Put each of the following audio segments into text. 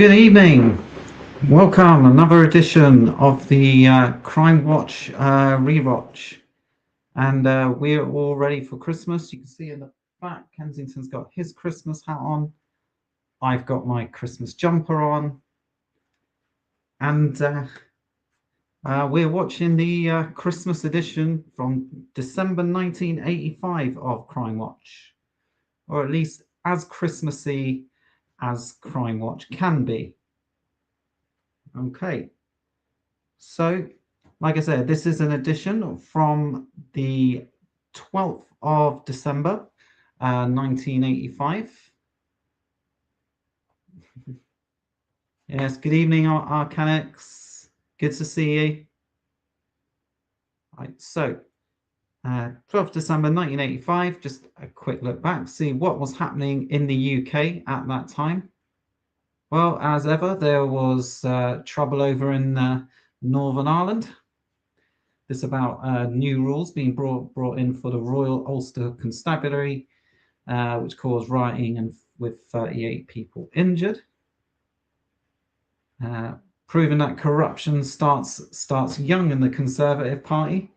good evening. Welcome, another edition of the Crimewatch rewatch. And we're all ready for Christmas. You can see in the back, Kensington's got his Christmas hat on. I've got my Christmas jumper on. And we're watching the Christmas edition from December 1985 of Crimewatch. Or at least as Christmassy as Crimewatch can be. Okay, so like I said, this is an edition from the 12th of December, 1985. Yes, good evening, Arcanix. Good to see you. Right, so 12th December 1985, just a quick look back, see what was happening in the UK at that time. Well, as ever, there was trouble over in Northern Ireland. This about new rules being brought in for the Royal Ulster Constabulary, which caused rioting and with 38 people injured. Proving that corruption starts young in the Conservative Party.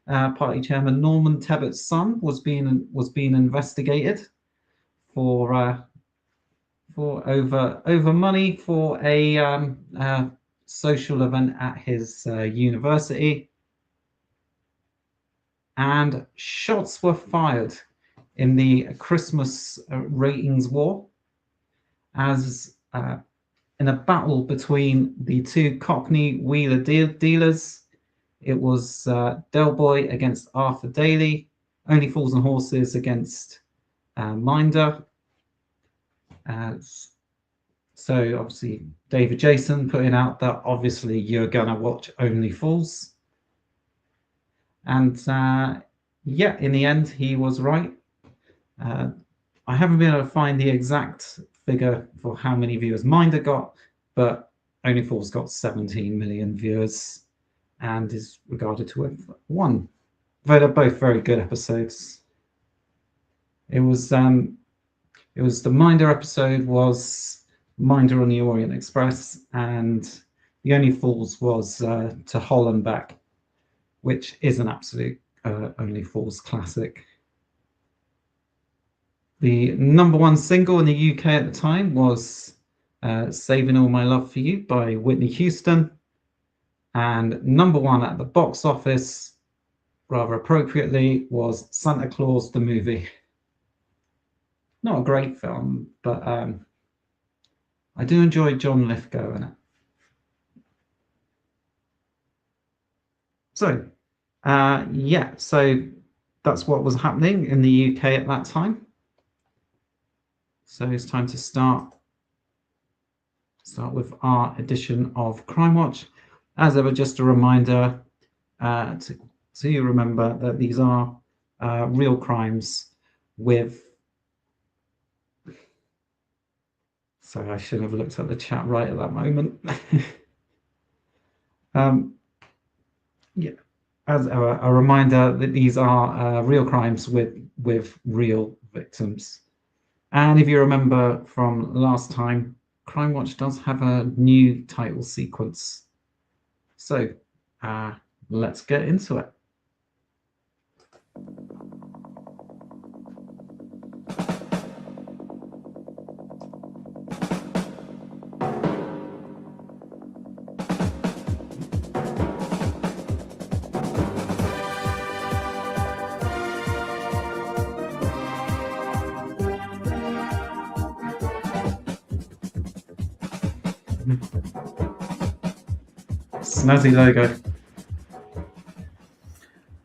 Party chairman Norman Tebbutt's son was being investigated for over money for a social event at his university, and shots were fired in the Christmas ratings war as in a battle between the two Cockney wheeler dealers. It was Del Boy against Arthur Daly, Only Fools and Horses against Minder. So obviously David Jason putting out that obviously you're gonna watch Only Fools, and yeah, in the end he was right. I haven't been able to find the exact figure for how many viewers Minder got, but Only Fools got 17 million viewers and is regarded to have won. They're both very good episodes. It was the Minder episode was Minder on the Orient Express, and The Only Fools was To Holland Back, which is an absolute Only Fools classic. The #1 single in the UK at the time was Saving All My Love for You by Whitney Houston, and #1 at the box office, rather appropriately, was Santa Claus the Movie. Not a great film, but I do enjoy John Lithgow in it. So, yeah, so that's what was happening in the UK at that time. So it's time to start with our edition of Crimewatch. As ever, just a reminder to you remember that these are real crimes with... Sorry, I should have looked at the chat right at that moment. Yeah, as a reminder that these are real crimes with real victims. And if you remember from last time, Crimewatch does have a new title sequence. So let's get into it. Snazzy logo.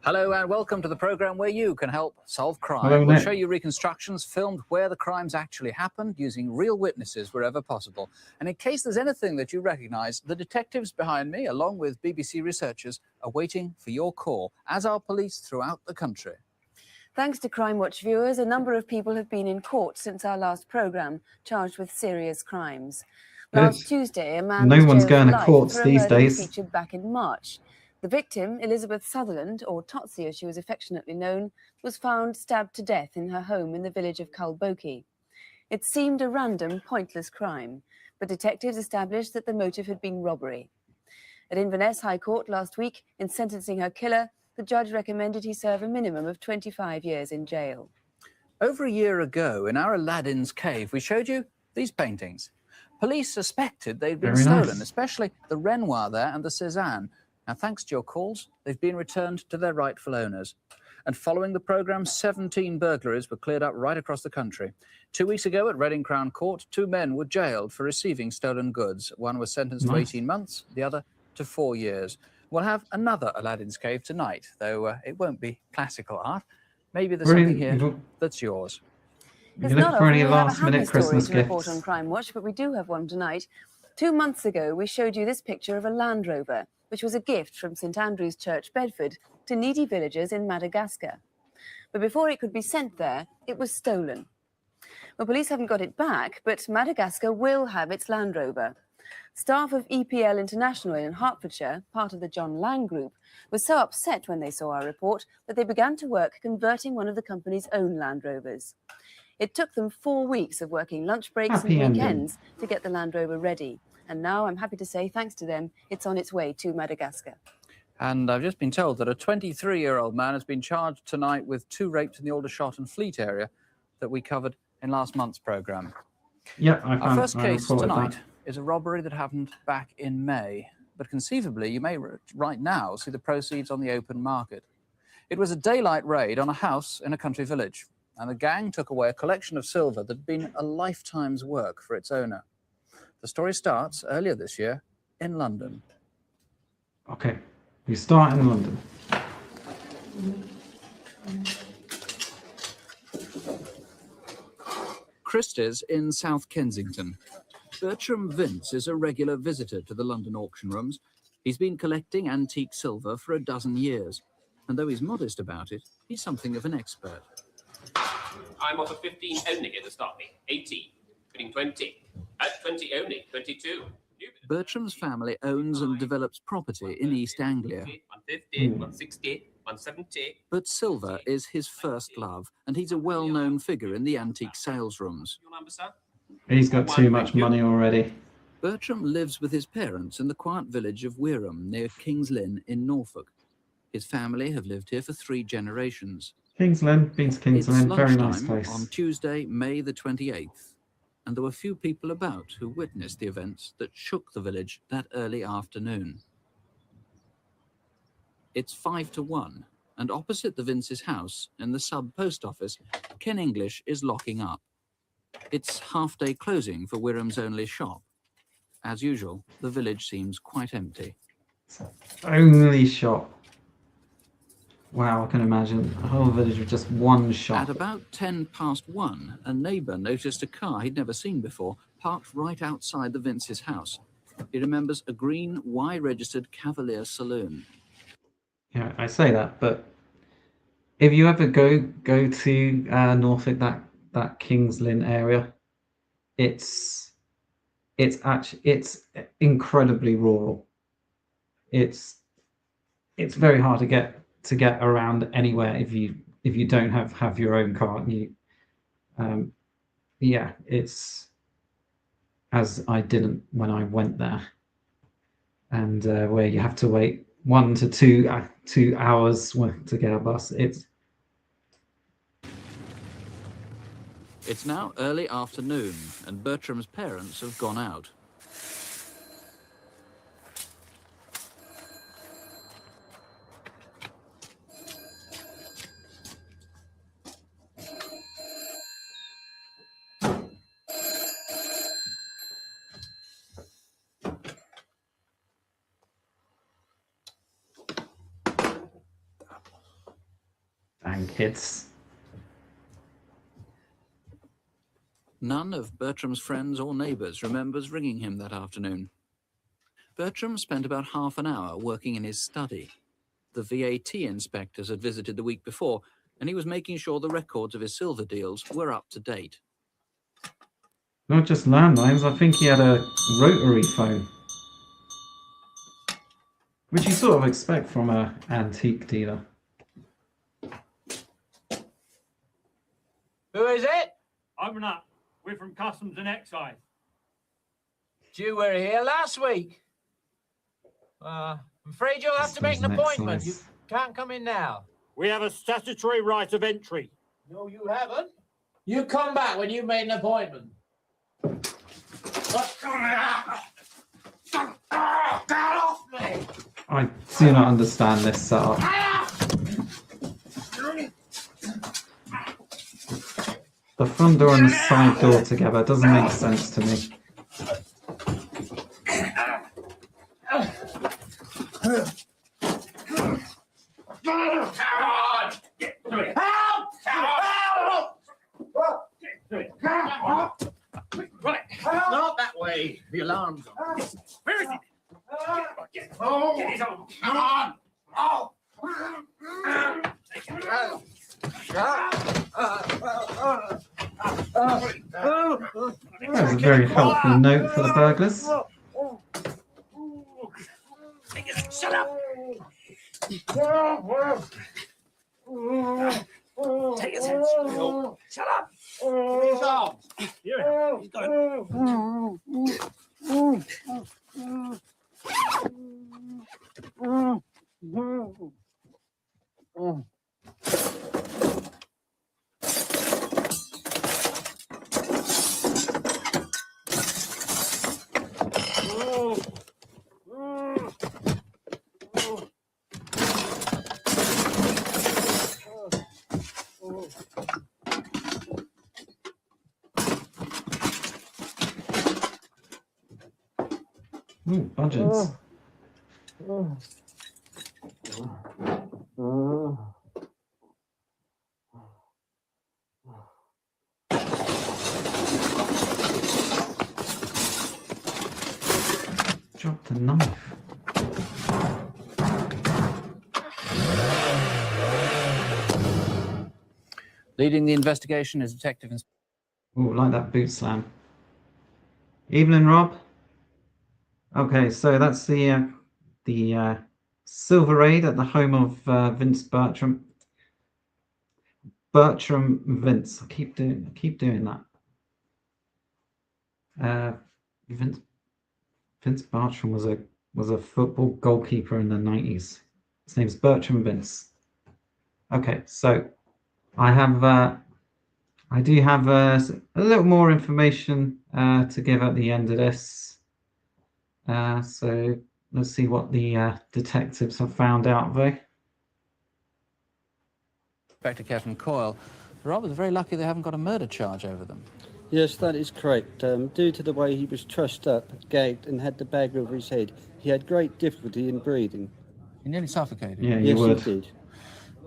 Hello and welcome to the program where you can help solve crime. Hello, we'll Nick. show you reconstructions filmed where the crimes actually happened using real witnesses wherever possible. And in case there's anything that you recognize, the detectives behind me, along with BBC researchers, are waiting for your call, as are police throughout the country. Thanks to Crimewatch viewers, a number of people have been in court since our last program, charged with serious crimes. Last Tuesday, a man No was one's jailed going for to life courts for a these murder we days. featured back in March. The victim, Elizabeth Sutherland, or Totsie as she was affectionately known, was found stabbed to death in her home in the village of Culbokie. It seemed a random, pointless crime, but detectives established that the motive had been robbery. At Inverness High Court last week, in sentencing her killer, the judge recommended he serve a minimum of 25 years in jail. Over a year ago, in our Aladdin's cave, we showed you these paintings. Police suspected they'd been Very stolen, nice. especially the Renoir there and the Cézanne. Now, thanks to your calls, they've been returned to their rightful owners. And following the programme, 17 burglaries were cleared up right across the country. 2 weeks ago at Reading Crown Court, 2 men were jailed for receiving stolen goods. One was sentenced to 18 months, the other to 4 years. We'll have another Aladdin's Cave tonight, though it won't be classical art. Maybe there's something here that's yours. It's not often we have a happy story to report on Crimewatch, but we do have one tonight. 2 months ago, we showed you this picture of a Land Rover, which was a gift from St Andrew's Church, Bedford, to needy villagers in Madagascar. But before it could be sent there, it was stolen. Well, police haven't got it back, but Madagascar will have its Land Rover. Staff of EPL International in Hertfordshire, part of the John Lang Group, was so upset when they saw our report that they began to work converting one of the company's own Land Rovers. It took them 4 weeks of working lunch breaks and weekends to get the Land Rover ready. And now I'm happy to say, thanks to them, it's on its way to Madagascar. And I've just been told that a 23-year-old man has been charged tonight with 2 rapes in the Aldershot and Fleet area that we covered in last month's programme. Yeah, Our first case tonight is a robbery that happened back in May. But conceivably, you may right now see the proceeds on the open market. It was a daylight raid on a house in a country village, and the gang took away a collection of silver that had been a lifetime's work for its owner. The story starts earlier this year in London. Okay, we start in London. Christie's in South Kensington. Bertram Vince is a regular visitor to the London auction rooms. He's been collecting antique silver for a dozen years, and though he's modest about it, he's something of an expert. I'm offered 15 only here to start me. 18. Bidding 20. At 20 only. 22. Bertram's family owns and develops property in East Anglia. 150, 160, 170. But silver is his first love, and he's a well-known figure in the antique sales rooms. Your number, sir? He's got too much money already. Bertram lives with his parents in the quiet village of Wearham near King's Lynn in Norfolk. His family have lived here for 3 generations. King's Lynn, been to King's Lynn, very nice lunchtime place. On Tuesday, May the 28th, and there were few people about who witnessed the events that shook the village that early afternoon. It's 5 to 1, and opposite the Vince's house in the sub-post office, Ken English is locking up. It's half-day closing for Wearham's only shop. As usual, the village seems quite empty. Only shop. Wow, I can imagine a whole village with just one shop. At about 10 past 1, a neighbour noticed a car he'd never seen before parked right outside the Vince's house. He remembers a green Y-registered Cavalier saloon. Yeah, I say that, but if you ever go to Norfolk, that King's Lynn area, it's incredibly rural. It's very hard to get around anywhere if you don't have your own car. It's as I didn't when I went there, and where you have to wait 1 to 2 hours to get a bus. It's now early afternoon, and Bertram's parents have gone out. Dang kids. None of Bertram's friends or neighbours remembers ringing him that afternoon. Bertram spent about half an hour working in his study. The VAT inspectors had visited the week before, and he was making sure the records of his silver deals were up to date. Not just landlines, I think he had a rotary phone, which you sort of expect from an antique dealer. Who is it? Open up. We're from Customs and Excise. You were here last week. I'm afraid you'll have to make an appointment. You can't come in now. We have a statutory right of entry. No, you haven't. You come back when you've made an appointment. Get off me! I do not understand this setup. The front door and the side door together doesn't make sense to me. Not that way. The alarm's on. Where is it? Get it on. Come on. Oh. That was a very helpful note for the burglars. Shut up. Take his hands. Shut up. His arms. Here, he's going. Ooh, budgets. Dropped a knife. Leading the investigation is Detective Inspector. Ooh, like that boot slam. Evening, Rob. Okay, so that's the silver raid at the home of Vince Bertram. Bertram Vince. I keep doing that. Vince Bertram was a football goalkeeper in the 90s. His name's Bertram Vince. Okay, so I do have a little more information to give at the end of this. So let's see what the detectives have found out, though. Inspector Kevin Coyle. Rob, they're very lucky they haven't got a murder charge over them. Yes, that is correct. Due to the way he was trussed up, gagged, and had the bag over his head, he had great difficulty in breathing. He nearly suffocated. Yeah, yes, you would. he did.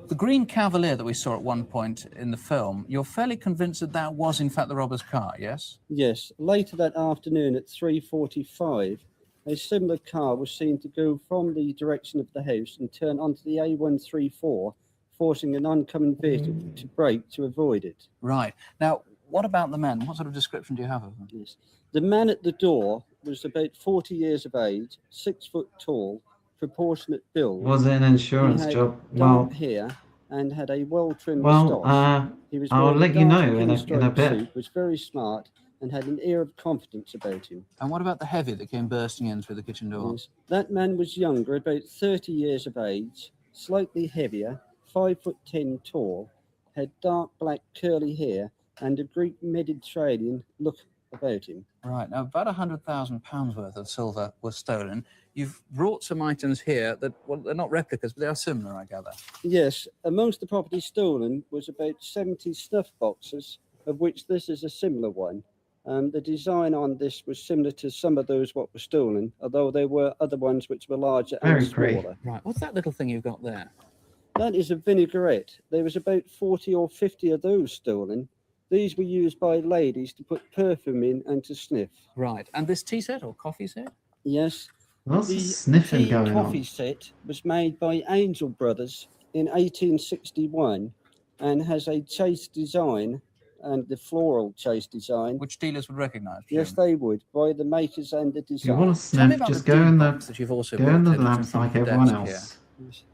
The green Cavalier that we saw at one point in the film, you're fairly convinced that that was in fact the robber's car, yes? Yes. Later that afternoon at 3:45, a similar car was seen to go from the direction of the house and turn onto the A134, forcing an oncoming vehicle to brake to avoid it. Right. Now, what about the men? What sort of description do you have of them? Yes. The man at the door was about 40 years of age, 6 foot tall, proportionate build. Was it an insurance job? Dark hair and had a well-trimmed well, moustache. He was I'll let you know in a pinstripe bit. suit, was very smart and had an air of confidence about him. And what about the heavy that came bursting in through the kitchen door? Yes. That man was younger, about 30 years of age, slightly heavier, 5'10" tall, had dark black curly hair and a Greek Mediterranean look about him. Right. Now, about £100,000 worth of silver was stolen. You've brought some items here that, well, they're not replicas, but they are similar, I gather. Yes, amongst the property stolen was about 70 snuff boxes, of which this is a similar one. The design on this was similar to some of those what were stolen, although there were other ones which were larger and smaller. Right. What's that little thing you've got there? That is a vinaigrette. There was about 40 or 50 of those stolen. These were used by ladies to put perfume in and to sniff. Right. And this tea set or coffee set? Yes. What's The sniffing tea going coffee on? set was made by Angel Brothers in 1861 and has a chase design and the floral chase design. Which dealers would recognise? Yes, they would, by the makers and the If you design. want to sniff, just go in the that you've also go in the brought over lamps from like the everyone desk else. Yes.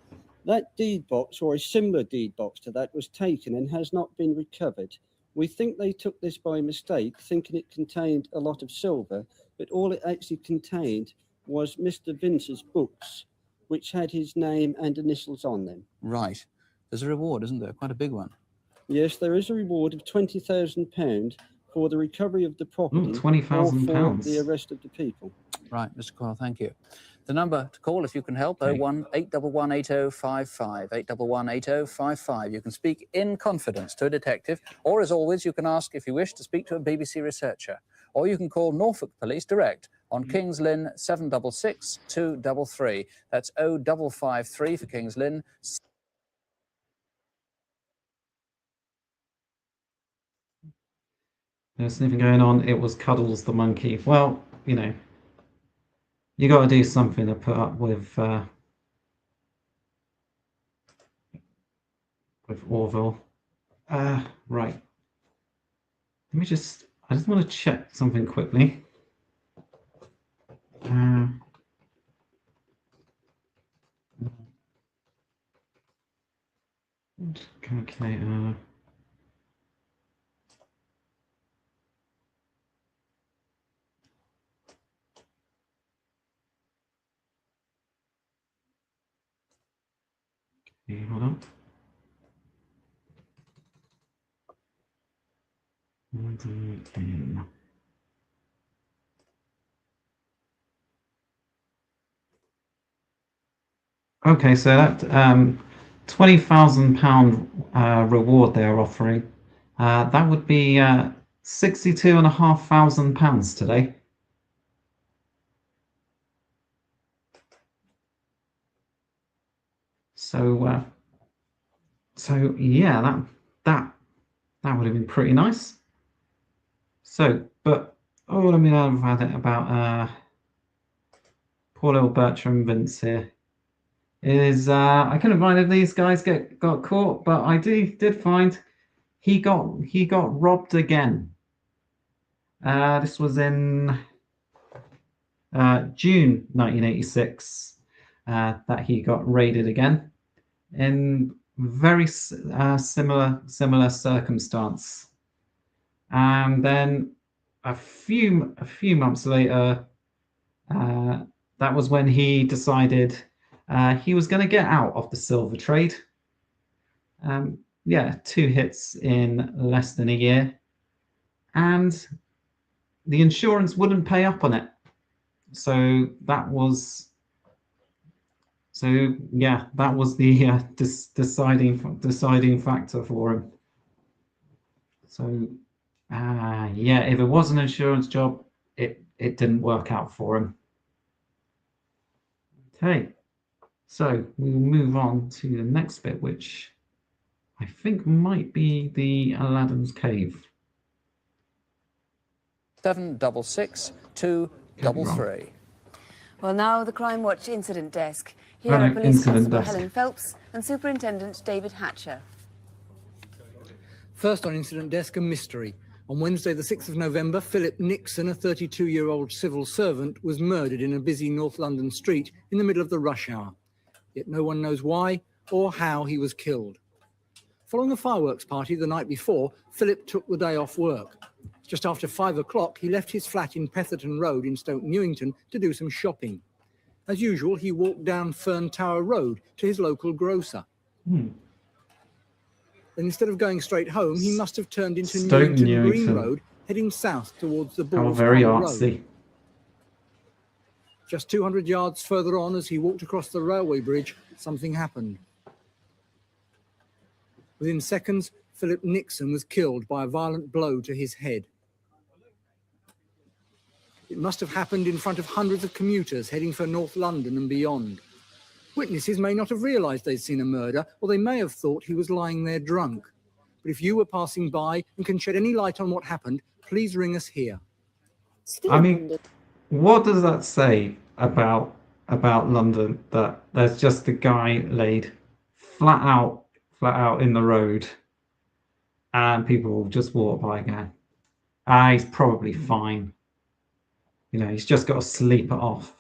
That deed box, or a similar deed box to that, was taken and has not been recovered. We think they took this by mistake, thinking it contained a lot of silver, but all it actually contained was Mr. Vince's books, which had his name and initials on them. Right. There's a reward, isn't there? Quite a big one. Yes, there is a reward of £20,000 for the recovery of the property or for £20,000. the arrest of the people. Right, Mr. Coyle, thank you. The number to call if you can help, 01 811 8055, 811 8055. You can speak in confidence to a detective, or as always, you can ask if you wish to speak to a BBC researcher, or you can call Norfolk Police direct on Kings Lynn 766 233. That's 0553 for Kings Lynn. There's sniffing going on. It was Cuddles the monkey. Well, you know, you got to do something to put up with Orville. Right. I just want to check something quickly. Calculator. Okay, hold on. Okay, so that £20,000 reward they're offering, that would be £62,500 today. So yeah, that would have been pretty nice. So, but let me know about poor little Bertram Vince here. Is I couldn't find if these guys got caught, but I did find he got robbed again. This was in June 1986 that he got raided again in very similar circumstance. And then a few months later, that was when he decided he was going to get out of the silver trade. Yeah, 2 hits in less than a year, and the insurance wouldn't pay up on it. So that was the deciding factor for him. So yeah, if it was an insurance job, it didn't work out for him. Okay, so we'll move on to the next bit, which I think might be the Aladdin's Cave. 766 233. Well, now the Crimewatch incident desk. Here are Police Constable Helen Phelps and Superintendent David Hatcher. First on incident desk, a mystery. On Wednesday, the 6th of November, Philip Nixon, a 32-year-old civil servant, was murdered in a busy North London street in the middle of the rush hour. Yet no one knows why or how he was killed. Following a fireworks party the night before, Philip took the day off work. Just after 5 o'clock, he left his flat in Petherton Road in Stoke Newington to do some shopping. As usual, he walked down Fern Tower Road to his local grocer. Then instead of going straight home, he must have turned into Newington Green Road, heading south towards the Balls Road. Just 200 yards further on, as he walked across the railway bridge, something happened. Within seconds, Philip Nixon was killed by a violent blow to his head. It must have happened in front of hundreds of commuters heading for North London and beyond. Witnesses may not have realised they'd seen a murder, or they may have thought he was lying there drunk. But if you were passing by and can shed any light on what happened, please ring us here. I mean, what does that say about London, that there's just a guy laid flat out in the road and people will just walk by again? He's probably fine. You know, he's just got to sleep it off.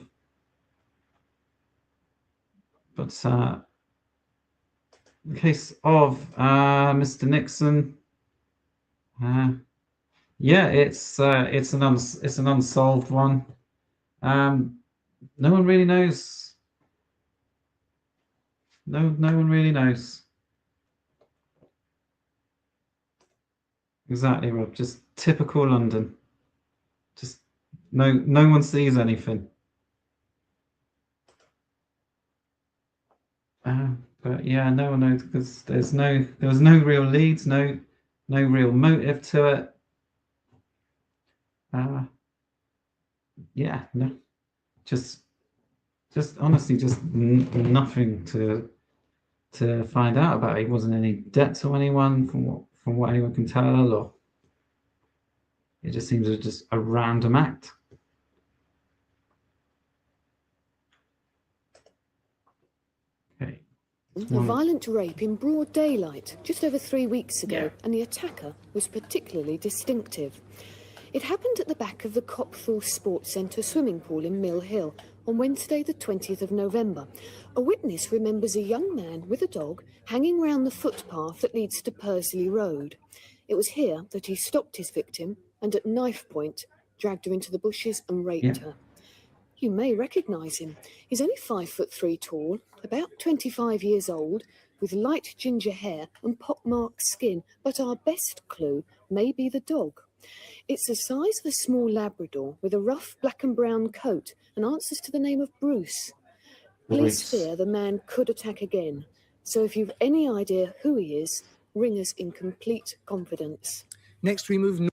But the case of Mr. Nixon, yeah, it's an unsolved one. No one really knows. No one really knows. Exactly, Rob. Just typical London. Just no one sees anything. But yeah, no one knows because there was no real leads, no real motive to it. Yeah, no, just honestly, just nothing to find out about. He wasn't any debt to anyone from what anyone can tell, or it just seems just a random act. Okay. A violent rape in broad daylight just over 3 weeks ago, and the attacker was particularly distinctive. It happened at the back of the Copthall Sports Centre swimming pool in Mill Hill on Wednesday the 20th of November. A witness remembers a young man with a dog hanging round the footpath that leads to Pursley Road. It was here that he stopped his victim and at knife point dragged her into the bushes and raped her. You may recognise him. He's only 5'3" tall, about 25 years old, with light ginger hair and pockmarked skin, but our best clue may be the dog. It's the size of a small Labrador with a rough black and brown coat and answers to the name of Bruce. Police fear the man could attack again, so if you've any idea who he is, ring us in complete confidence. Next we move...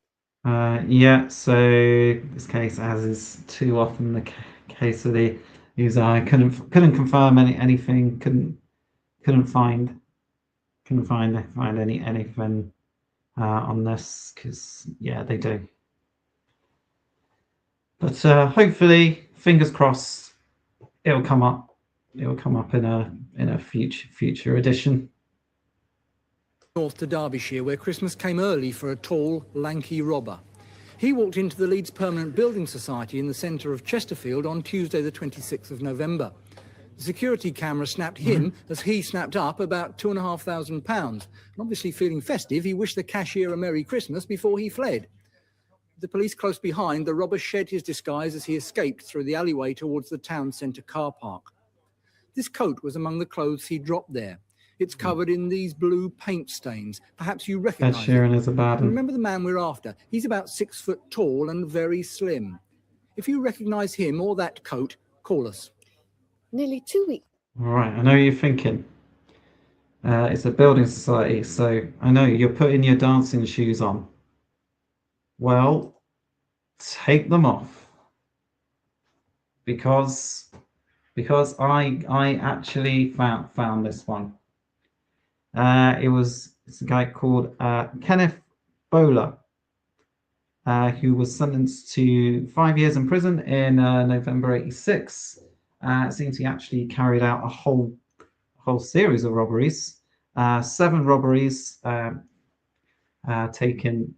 Yeah, so this case, as is too often the case with the user, I couldn't confirm anything, couldn't find anything on this, because yeah, they do. But hopefully, fingers crossed, it'll come up in a future edition. North to Derbyshire, where Christmas came early for a tall, lanky robber. He walked into the Leeds Permanent Building Society in the centre of Chesterfield on Tuesday the 26th of November. The security camera snapped him as he snapped up about £2,500. And obviously feeling festive, he wished the cashier a Merry Christmas before he fled. The police close behind, the robber shed his disguise as he escaped through the alleyway towards the town centre car park. This coat was among the clothes he dropped there. It's covered in these blue paint stains. Perhaps you recognise Ed Sheeran it. is a bad one. Remember the man we're after. He's about 6 foot tall and very slim. If you recognise him or that coat, call us. Nearly 2 weeks. All right, I know you're thinking. It's a building society, so I know you're putting your dancing shoes on. Well, take them off, because I actually found this one. It's a guy called Kenneth Bowler, who was sentenced to 5 years in prison in November '86. It seems he actually carried out a whole series of robberies, 7 robberies, collecting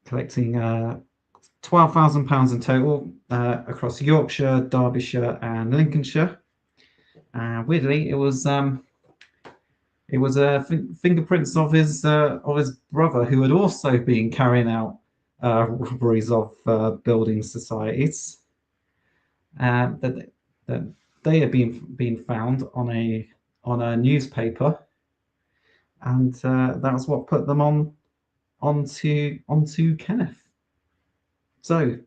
£12,000 in total across Yorkshire, Derbyshire, and Lincolnshire. Weirdly, it was fingerprints of his brother, who had also been carrying out robberies of building societies. That they had been found on a newspaper, and that was what put them onto Kenneth. So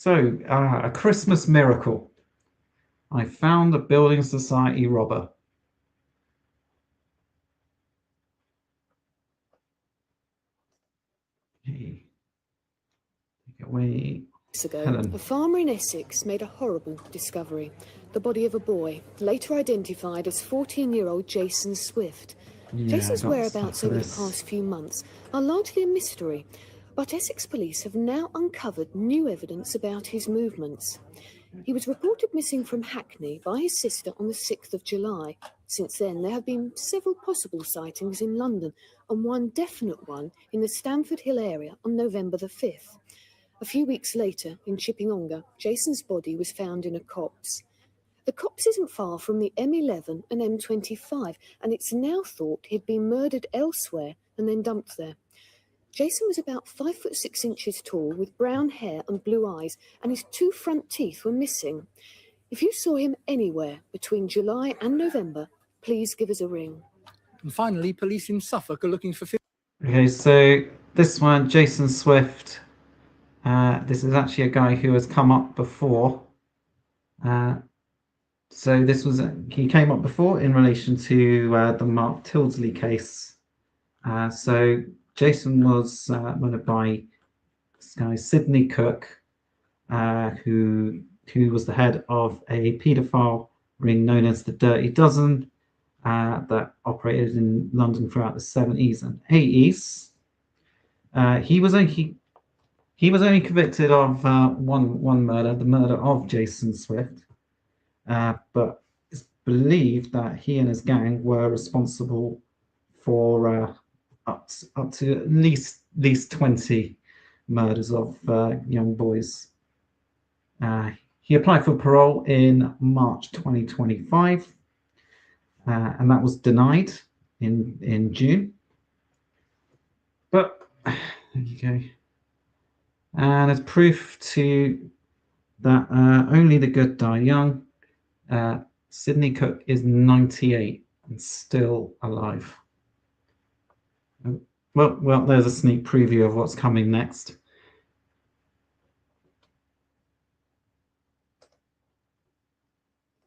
a Christmas miracle. I found a building society robber. Okay. Take it away. Ago, Helen. a farmer in Essex made a horrible discovery. The body of a boy, later identified as 14-year-old Jason Swift. Jason's whereabouts over the past few months are largely a mystery, but Essex police have now uncovered new evidence about his movements. He was reported missing from Hackney by his sister on the 6th of July. Since then, there have been several possible sightings in London, and one definite one in the Stamford Hill area on November the 5th. A few weeks later, in Chipping-Ongar, Jason's body was found in a copse. The copse isn't far from the M11 and M25, and it's now thought he'd been murdered elsewhere and then dumped there. Jason was about 5'6" tall, with brown hair and blue eyes, and his 2 front teeth were missing. If you saw him anywhere between July and November, please give us a ring. And finally, police in Suffolk are looking for... Okay, so this one, Jason Swift. This is actually a guy who has come up before. So he came up before in relation to the Mark Tildesley case. So Jason was murdered by this guy Sidney Cook, who was the head of a paedophile ring known as the Dirty Dozen, that operated in London throughout the 70s and 80s. He was only convicted of one murder, the murder of Jason Swift, but it's believed that he and his gang were responsible for up to at least 20 murders of young boys. He applied for parole in March 2025, and that was denied in June. But there you go. And as proof to that only the good die young, Sidney Cook is 98 and still alive. Well, there's a sneak preview of what's coming next.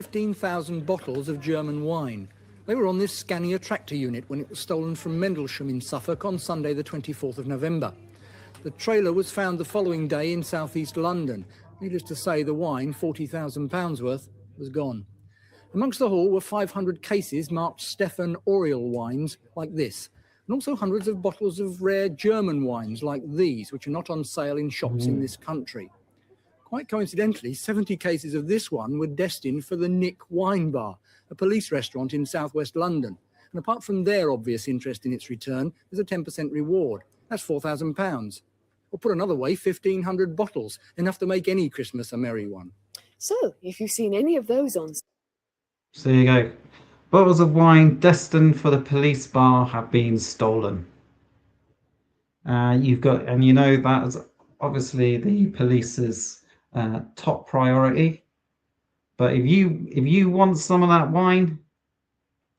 $15,000 bottles of German wine. They were on this Scania tractor unit when it was stolen from Mendlesham in Suffolk on Sunday the 24th of November. The trailer was found the following day in southeast London. Needless to say, the wine, £40,000 worth, was gone. Amongst the haul were 500 cases marked Stefan Oriel wines like this, and also hundreds of bottles of rare German wines like these, which are not on sale in shops in this country. Quite coincidentally, 70 cases of this one were destined for the Nick Wine Bar, a police restaurant in southwest London. And apart from their obvious interest in its return, there's a 10% reward. That's £4,000. Or put another way, 1,500 bottles, enough to make any Christmas a merry one. So, if you've seen any of those on... So there you go. Bottles of wine destined for the police bar have been stolen. You know that is obviously the police's top priority. But if you want some of that wine,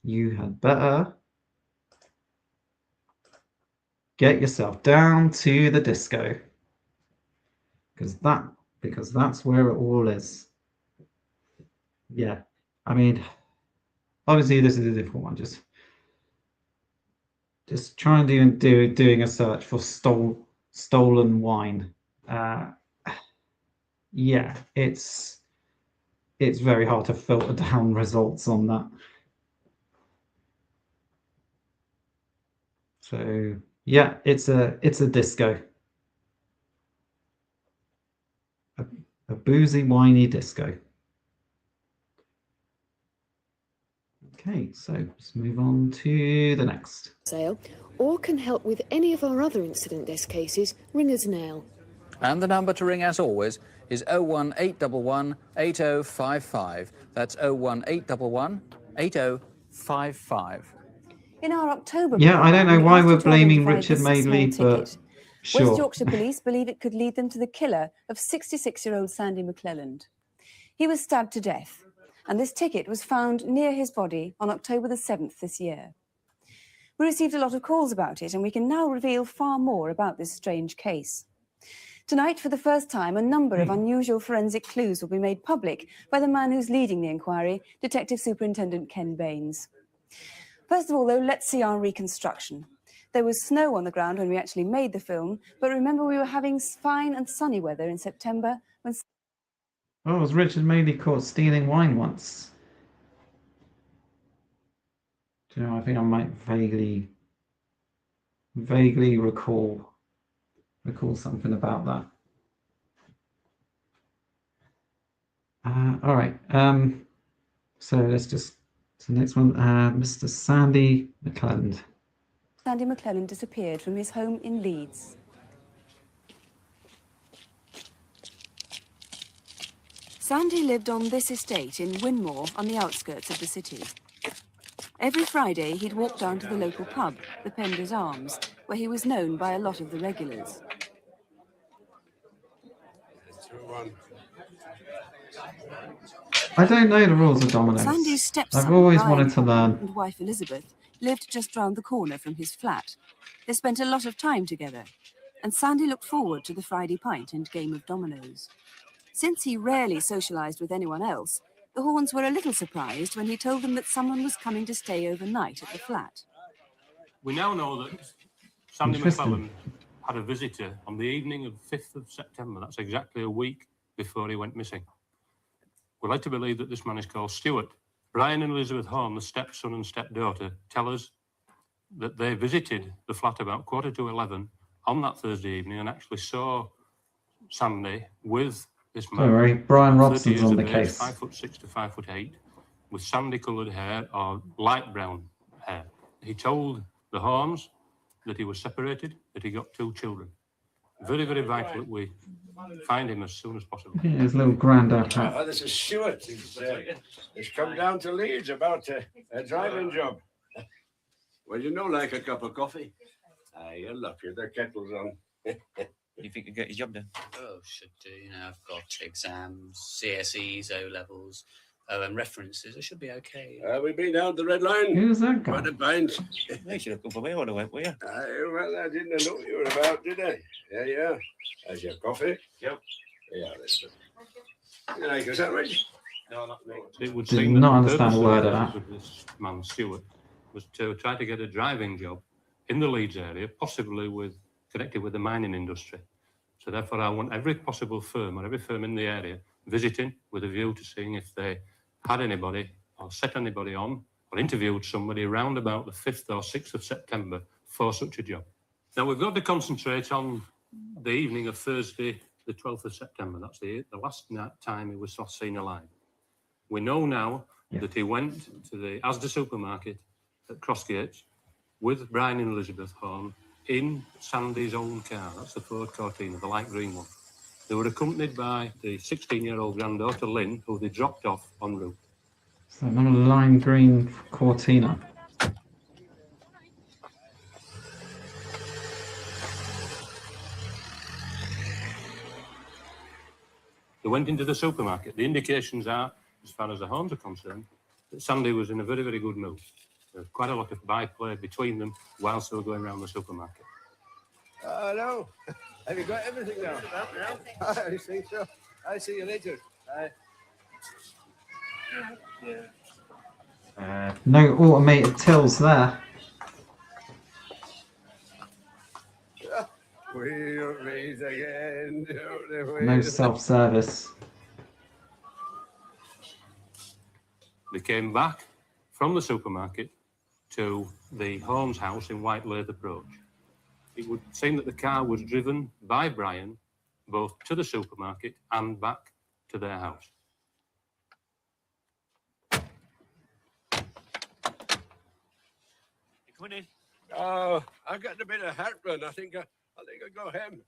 you had better get yourself down to the disco, because that's where it all is. Yeah, I mean, obviously this is a difficult one. Just try and doing a search for stolen wine. Yeah, it's very hard to filter down results on that. So yeah, it's a disco, a boozy, whiny disco. Okay, so let's move on to the next. Sale, or can help with any of our other incident desk cases, ring us now. And the number to ring, as always, is 01811 8055. That's 01811 8055. In our October Yeah, I don't know why we're blaming Richard this Madeley, small but ticket. sure. West Yorkshire police believe it could lead them to the killer of 66-year-old Sandy McClelland. He was stabbed to death, and this ticket was found near his body on October the 7th this year. We received a lot of calls about it, and we can now reveal far more about this strange case. Tonight, for the first time, a number of unusual forensic clues will be made public by the man who's leading the inquiry, Detective Superintendent Ken Baines. First of all, though, let's see our reconstruction. There was snow on the ground when we actually made the film, but remember we were having fine and sunny weather in September when... Oh, was Richard Madeley caught stealing wine once? Do you know, I think I might vaguely recall something about that. All right. So let's just to the next one. Mr. Sandy McClelland. Sandy McClelland disappeared from his home in Leeds. Sandy lived on this estate in Winmore on the outskirts of the city. Every Friday, he'd walk down to the local pub, the Penders Arms, where he was known by a lot of the regulars. I don't know the rules of dominoes. Sandy's stepson, I've always Brian wanted to learn. and wife Elizabeth lived just round the corner from his flat. They spent a lot of time together, and Sandy looked forward to the Friday pint and game of dominoes. Since he rarely socialised with anyone else, the Horns were a little surprised when he told them that someone was coming to stay overnight at the flat. We now know that Sandy McClellan had a visitor on the evening of 5th of September. That's exactly a week before he went missing. We'd like to believe that this man is called Stuart. Brian and Elizabeth Horn, the stepson and stepdaughter, tell us that they visited the flat about 11:15 on that Thursday evening and actually saw Sandy with this man. Don't worry, Brian Robson's on the case. 5'6" to 5'8", with sandy-coloured hair or light brown hair. He told the Horns that he was separated, that he got 2 children. Very, very vital that we find him as soon as possible. His little grandad hat. Oh, this is Stuart. He's come down to Leeds about a driving job. Well, you know, like a cup of coffee. You're lucky. The kettle's on. You think you get your job done? Oh, should do. You know, I've got exams, CSEs, O-levels, and references. I should be okay. We've been down the red line. Who's that guy? What a pint. You should have come for me. I would have went with you. Well, I didn't know what you were about, did I? Yeah. Has your coffee? Yep. Yeah, that's it. You like a sandwich? No, not me. It would Did seem not that understand a word of purpose that. with this man, Stuart, was to try to get a driving job in the Leeds area, possibly connected with the mining industry. So therefore, I want every possible firm or every firm in the area visiting with a view to seeing if they had anybody or set anybody on or interviewed somebody around about the 5th or 6th of September for such a job. Now, we've got to concentrate on the evening of Thursday, the 12th of September. That's the last time he was seen alive. We know now that he went to the Asda supermarket at Crossgates with Brian and Elizabeth Horn in Sandy's own car. That's the Ford Cortina, the light green one. They were accompanied by the 16-year-old granddaughter, Lynn, who they dropped off en route. So another lime green Cortina. They went into the supermarket. The indications are, as far as the Horns are concerned, that Sandy was in a very, very good mood. There was quite a lot of byplay between them whilst they were going around the supermarket. Hello. Have you got everything now? I think so. I'll see you later. No automated tills there. We'll raise again. No self-service. They came back from the supermarket to the Holmes house in White Lath Approach. It would seem that the car was driven by Brian both to the supermarket and back to their house. You coming in? Oh, I've got a bit of heartburn. I think I'll go hem.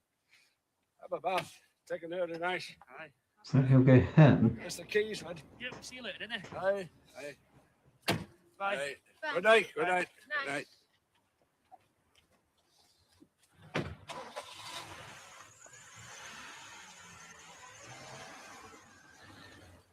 Have a bath. Take an early night. Aye. So he'll go hen. That's the keys, lad. Yep, see you later, didn't I? Aye. Bye. Aye. Good night. Good night. Good night.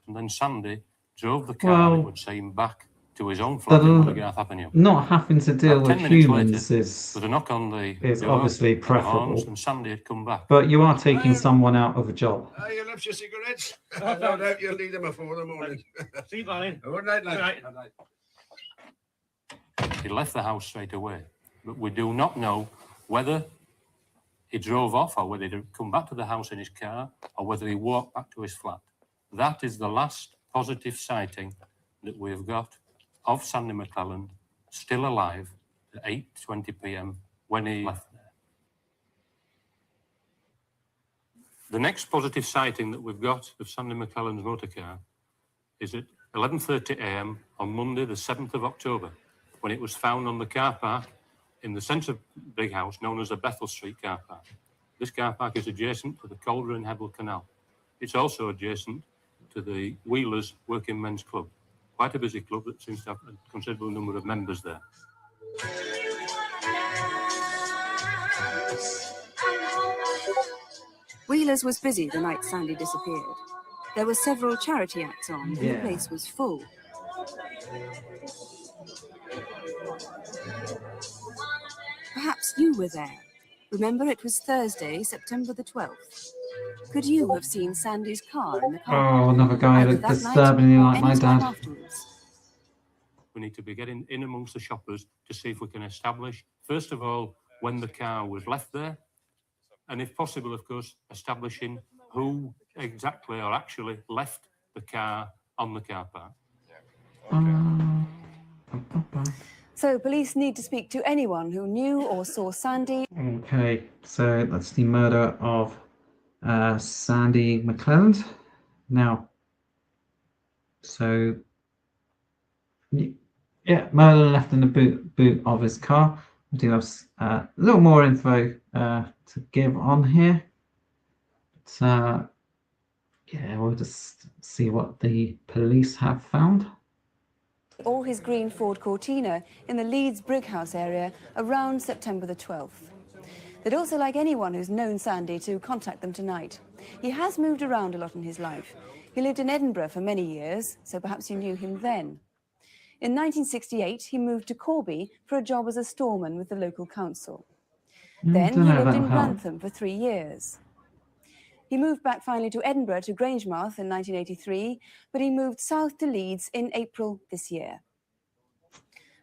And then Sandy drove the car, it would seem, back to his own flat in Mulligarth Avenue. Not having to deal with humans is a knock on is obviously preferable. And Sandy had come back. But you are taking someone out of a job. You left your cigarettes? No doubt you'll need them before the morning. See you, darling. Good night, lad. Good night. He left the house straight away. But we do not know whether he drove off or whether he'd come back to the house in his car or whether he walked back to his flat. That is the last positive sighting that we've got of Sandy McClellan still alive at 8:20 p.m. when he left there. The next positive sighting that we've got of Sandy McClellan's motor car is at 11:30 a.m. on Monday, the 7th of October, when it was found on the car park in the centre of Big House, known as the Bethel Street car park. This car park is adjacent to the Calder and Hebble Canal. It's also adjacent to the Wheelers Working Men's Club. Quite a busy club that seems to have a considerable number of members there. Wheeler's was busy the night Sandy disappeared. There were several charity acts on, and the Yeah. place was full. Perhaps you were there. Remember, it was Thursday, September the 12th. Could you have seen Sandy's car in the car park? Oh, another guy either looked that disturbingly night or like my any time dad. afterwards? We need to be getting in amongst the shoppers to see if we can establish, first of all, when the car was left there, and if possible, of course, establishing who exactly or actually left the car on the car park. So police need to speak to anyone who knew or saw Sandy. Okay, so that's the murder of Sandy McClelland. Now, so yeah, Merlin left in the boot of his car. We do have a little more info to give on here. But, yeah, we'll just see what the police have found. Or his green Ford Cortina in the Leeds Brighouse area around September the 12th. They'd also like anyone who's known Sandy to contact them tonight. He has moved around a lot in his life. He lived in Edinburgh for many years, so perhaps you knew him then. In 1968, he moved to Corby for a job as a storeman with the local council. Then he lived in Grantham for 3 years. He moved back finally to Edinburgh to Grangemouth in 1983, but he moved south to Leeds in April this year.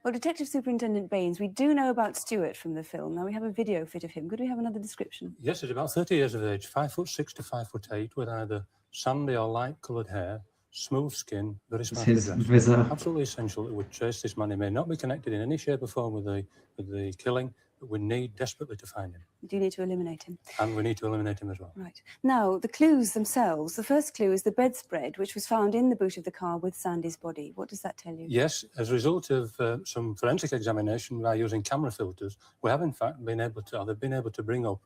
Well, Detective Superintendent Baines, we do know about Stuart from the film. Now, we have a video fit of him. Could we have another description? Yes, he's about 30 years of age, 5'6" to 5'8", with either sandy or light-coloured hair, smooth skin, very smartly His dressed. visor. Absolutely essential that we trace this man. He may not be connected in any shape or form with the killing, but we need desperately to find him. We do need to eliminate him. And we need to eliminate him as well. Right. Now, the clues themselves. The first clue is the bedspread, which was found in the boot of the car with Sandy's body. What does that tell you? Yes, as a result of some forensic examination by using camera filters, we have in fact been able to, or they've been able to bring up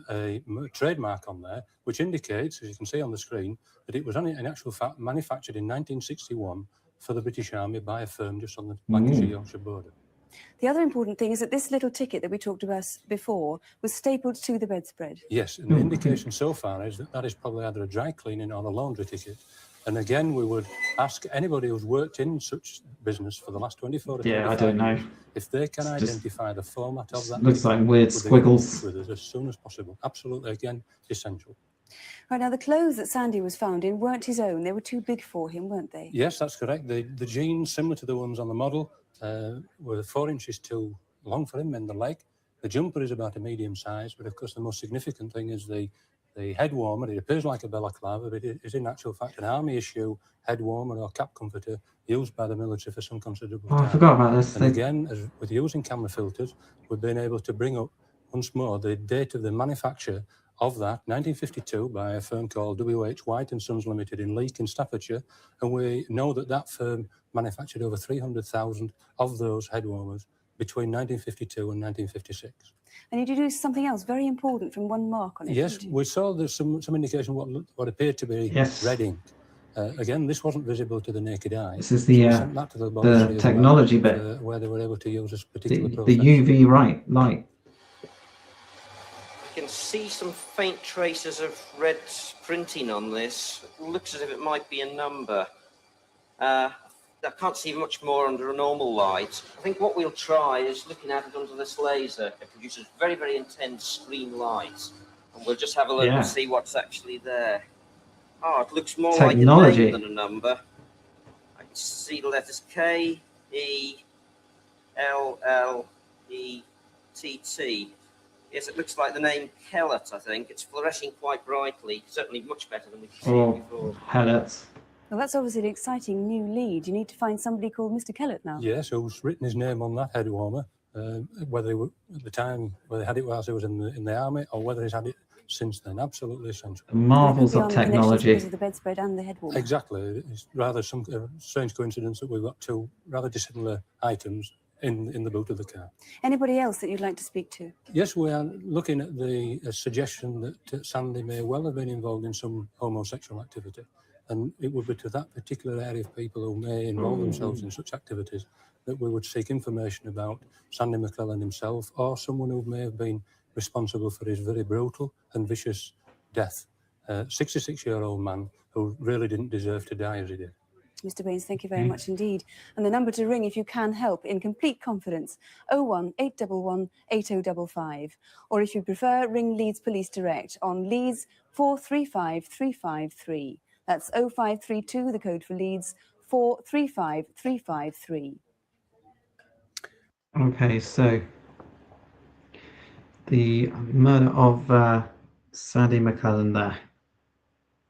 a trademark on there, which indicates, as you can see on the screen, that it was in actual fact manufactured in 1961 for the British Army by a firm just on the Lancashire-Yorkshire border. The other important thing is that this little ticket that we talked about before was stapled to the bedspread. Yes, and the indication so far is that that is probably either a dry cleaning or a laundry ticket. And again, we would ask anybody who's worked in such business for the last 24 to 25 I don't know. years if they can identify the format of that. Looks like weird squiggles. With us as soon as possible. Absolutely, again, essential. Right, now the clothes that Sandy was found in weren't his own. They were too big for him, weren't they? Yes, that's correct. The jeans, similar to the ones on the model, were 4 inches too long for him in the leg. The jumper is about a medium size, but of course the most significant thing is the head warmer. It appears like a balaclava, but it is in actual fact an army issue head warmer or cap comforter used by the military for some considerable time. I forgot about this. And again, with using camera filters, we've been able to bring up once more the date of the manufacture of that, 1952, by a firm called W.H. White & Sons Limited in Leek in Staffordshire. And we know that that firm manufactured over 300,000 of those head warmers between 1952 and 1956. And you do something else very important from one mark on it. Yes, we saw there's some indication what appeared to be red ink. Again, this wasn't visible to the naked eye. This is the technology bit. Where they were able to use this particular process. The UV light. You can see some faint traces of red printing on this. It looks as if it might be a number. I can't see much more under a normal light. I think what we'll try is looking at it under this laser. It produces very, very intense green light. And we'll just have a look and see what's actually there. Oh, it looks more like a name than a number. I can see the letters K, E, L, L, E, T, T. Yes, it looks like the name Kellett, I think. It's fluorescing quite brightly, certainly much better than we've seen before. Pellets. Well, that's obviously an exciting new lead. You need to find somebody called Mr. Kellett now. Yes, who's written his name on that head warmer, whether they were, at the time, whether he had it whilst he was in the army or whether he's had it since then. Absolutely essential. The marvels of technology. The bedspread and the head warmer. Exactly. It's rather some strange coincidence that we've got two rather dissimilar items in the boot of the car. Anybody else that you'd like to speak to? Yes, we are looking at the suggestion that Sandy may well have been involved in some homosexual activity. And it would be to that particular area of people who may involve themselves in such activities that we would seek information about Sandy McClelland himself or someone who may have been responsible for his very brutal and vicious death. 66-year-old man who really didn't deserve to die as he did. Mr. Baines, thank you very much indeed. And the number to ring if you can help in complete confidence, 01 811 8055. Or if you prefer, ring Leeds Police Direct on Leeds 435 353. That's 0532, the code for Leeds, 435 353. Okay, so the murder of Sandy McClellan there.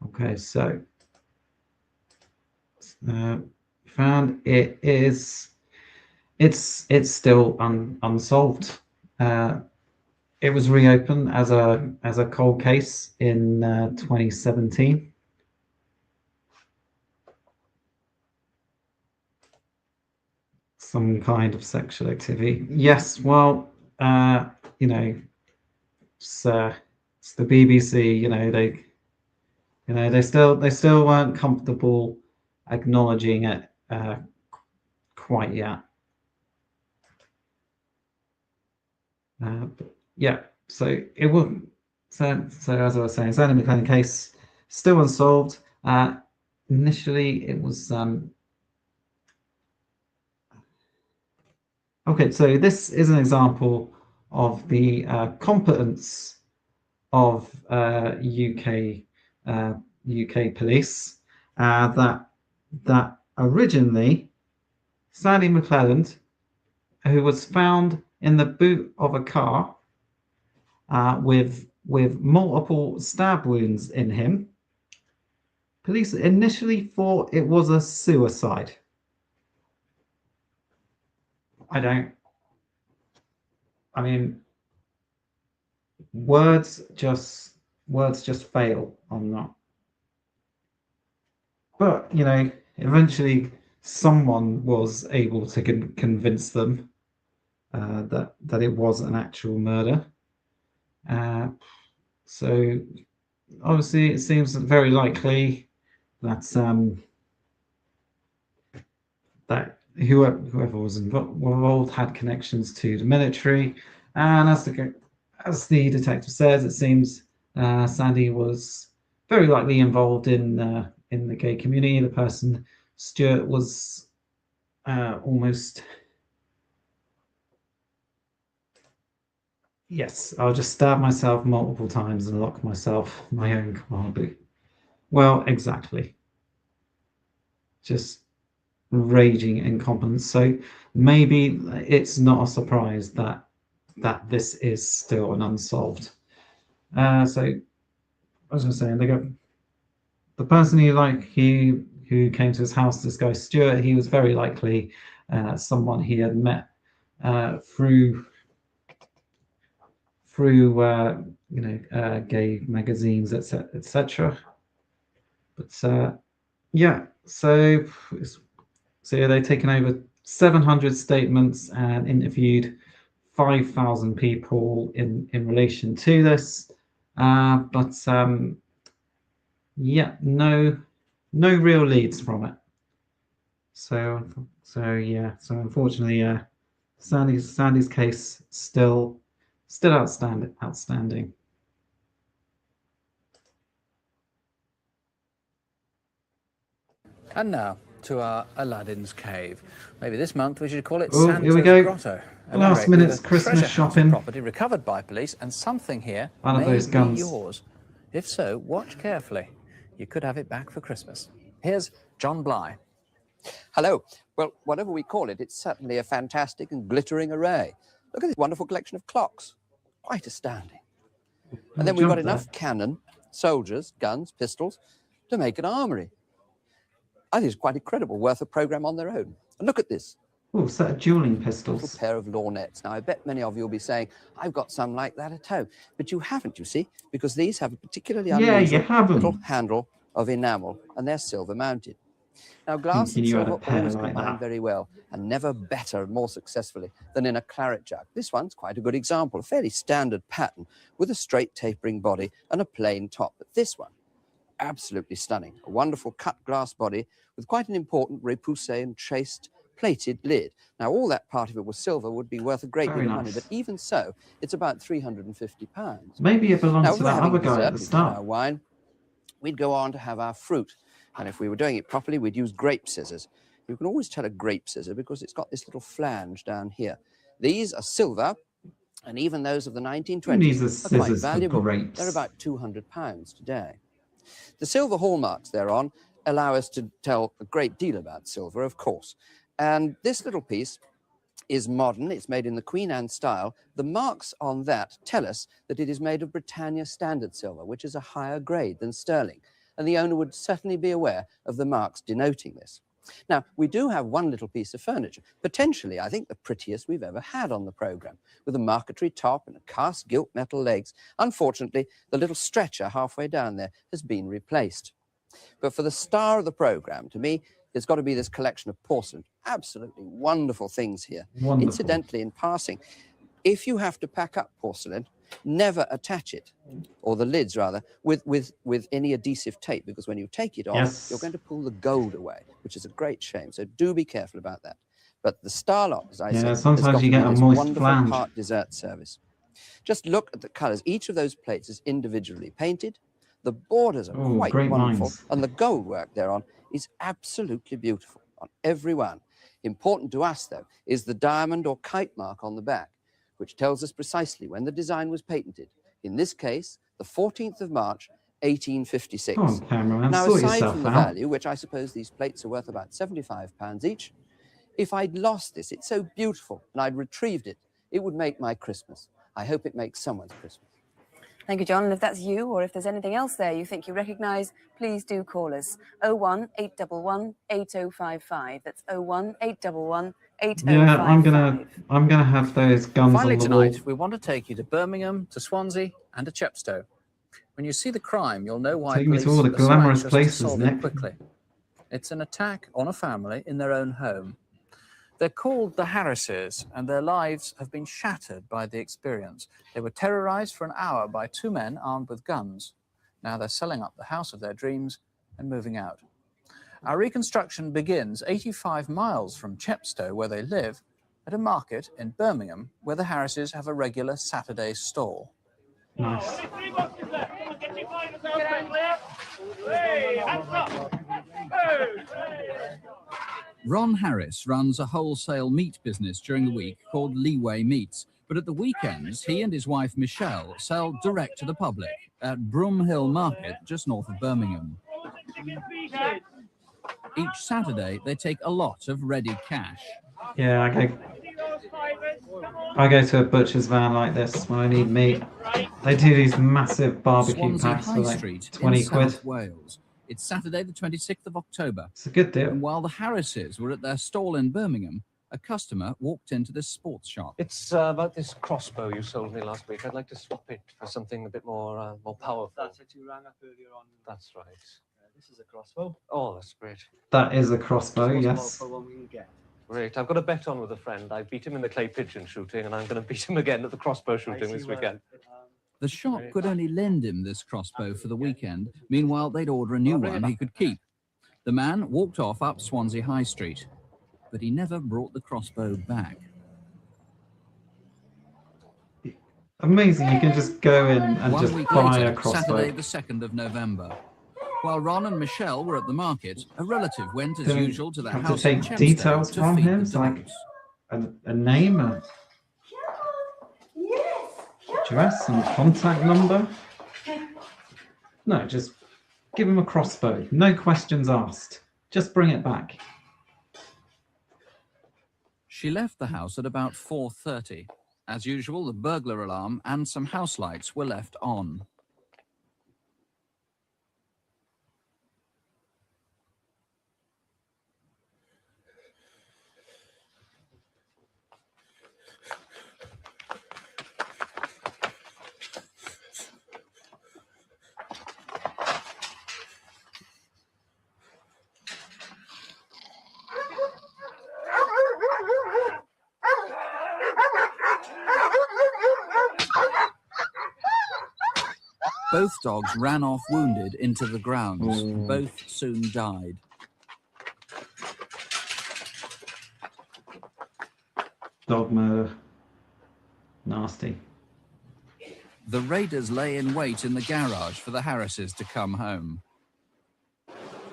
Okay, so found it's still unsolved. It was reopened as a cold case in 2017. Some kind of sexual activity. Yes, well, you know, it's the BBC. You know, they still weren't comfortable acknowledging it quite yet. But yeah, so it will. So as I was saying, Sandy McClellan case still unsolved. Initially, it was. Okay, so this is an example of the competence of UK police. That originally Sandy McClellan, who was found in the boot of a car with multiple stab wounds in him, police initially thought it was a suicide. I mean, words just fail on that. But you know, eventually someone was able to convince them that it was an actual murder. So obviously, it seems very likely that that whoever was involved had connections to the military, and as the detective says, it seems Sandy was very likely involved in the gay community. The person, Stuart, was almost. Yes, I'll just stab myself multiple times and lock myself in my own command boot. Well, exactly. Just raging incompetence. So maybe it's not a surprise that this is still an unsolved. So I was going to say, they got the person who came to his house, this guy Stuart. He was very likely someone he had met through gay magazines, etc. But yeah, so they've taken over 700 statements and interviewed 5,000 people in relation to this, but yeah, no real leads from it. So unfortunately, Sandy's case still outstanding. And now to our Aladdin's Cave. Maybe this month we should call it Oh, Santa's here we go. Grotto. Last minute's Christmas shopping. Property recovered by police, and something here One of may those be guns. yours. If so, watch carefully. You could have it back for Christmas. Here's John Bly. Hello. Well, whatever we call it, it's certainly a fantastic and glittering array. Look at this wonderful collection of clocks. Quite astounding. And then we've got enough cannon, soldiers, guns, pistols to make an armory. I think it's quite incredible, worth a programme on their own. And look at this. Oh, set of dueling pistols. A pair of lorgnettes. Now, I bet many of you will be saying, I've got some like that at home. But you haven't, you see, because these have a particularly unusual little handle of enamel, and they're silver mounted. Now, glass and silver always combine very well, and never better and more successfully than in a claret jug. This one's quite a good example, a fairly standard pattern with a straight tapering body and a plain top. But this one, absolutely stunning. A wonderful cut glass body with quite an important repoussé and traced plated lid. Now, all that part of it was silver would be worth a great Very deal of money, nice. but even so, it's about £350. Maybe it belongs Now, if to we're that having other guy at dessert, the we've had our start. wine, we'd go on to have our fruit. And if we were doing it properly, we'd use grape scissors. You can always tell a grape scissor because it's got this little flange down here. These are silver, and even those of the Who 1920s needs a are quite scissors for valuable. grapes? They're about £200 today. The silver hallmarks thereon allow us to tell a great deal about silver, of course. And this little piece is modern. It's made in the Queen Anne style. The marks on that tell us that it is made of Britannia standard silver, which is a higher grade than sterling. And the owner would certainly be aware of the marks denoting this. Now, we do have one little piece of furniture, potentially, I think, the prettiest we've ever had on the programme, with a marquetry top and a cast gilt metal legs. Unfortunately, the little stretcher halfway down there has been replaced. But for the star of the programme, to me, there's got to be this collection of porcelain. Absolutely wonderful things here. Wonderful. Incidentally, in passing, if you have to pack up porcelain, never attach it, or the lids rather, with any adhesive tape, because when you take it off, Yes. you're going to pull the gold away, which is a great shame. So do be careful about that. But the Starlot, as I say, sometimes has got you to get be a this moist wonderful flange. part dessert service. Just look at the colours. Each of those plates is individually painted. The borders are Oh, quite great wonderful, minds. and the gold work thereon is absolutely beautiful on every one. Important to us, though, is the diamond or kite mark on the back, which tells us precisely when the design was patented. In this case, the 14th of March, 1856. Come on, cameraman, Now, sort aside yourself from the out. value, which I suppose these plates are worth about £75 each, if I'd lost this, it's so beautiful, and I'd retrieved it, it would make my Christmas. I hope it makes someone's Christmas. Thank you, John. And if that's you, or if there's anything else there you think you recognise, please do call us. 01 811 8055. That's 01 811 8055. Yeah, I'm gonna have those guns Finally on the tonight, wall. we want to take you to Birmingham, to Swansea and to Chepstow. When you see the crime, you'll know why Take me police to all the are so glamorous anxious places, to solve Nick. it quickly. It's an attack on a family in their own home. They're called the Harrises, and their lives have been shattered by the experience. They were terrorised for an hour by two men armed with guns. Now they're selling up the house of their dreams and moving out. Our reconstruction begins 85 miles from Chepstow, where they live, at a market in Birmingham, where the Harrises have a regular Saturday stall. Nice. Ron Harris runs a wholesale meat business during the week called Leeway Meats, but at the weekends, he and his wife Michelle sell direct to the public at Broomhill Market, just north of Birmingham. Each Saturday, they take a lot of ready cash. Yeah, I go to a butcher's van like this when I need meat. They do these massive barbecue Swansea packs for High like Street 20 in quid. South Wales. It's Saturday, the 26th of October. It's a good deal. And while the Harrises were at their stall in Birmingham, a customer walked into this sports shop. It's about this crossbow you sold me last week. I'd like to swap it for something a bit more powerful. That's it, you rang up earlier on. That's right. This is a crossbow. Oh, that's great. That is a crossbow, yes. For one we can get. Great. I've got a bet on with a friend. I beat him in the clay pigeon shooting, and I'm going to beat him again at the crossbow shooting this weekend. The shop could only lend him this crossbow for the weekend. Meanwhile, they'd order a new one he could keep. The man walked off up Swansea High Street, but he never brought the crossbow back. Amazing, you can just go in and 1 just week buy later, a crossbow. Saturday the 2nd of November. While Ron and Michelle were at the market, a relative went as Don't usual to their have house to in take Chepstow details to from feed him, the it's like dogs. a name, a address and contact number. No, just give him a crossbow. No questions asked. Just bring it back. She left the house at about 4:30. As usual, the burglar alarm and some house lights were left on. Both dogs ran off wounded into the grounds. Both soon died. dog murder. Nasty. The raiders lay in wait in the garage for the Harrises to come home.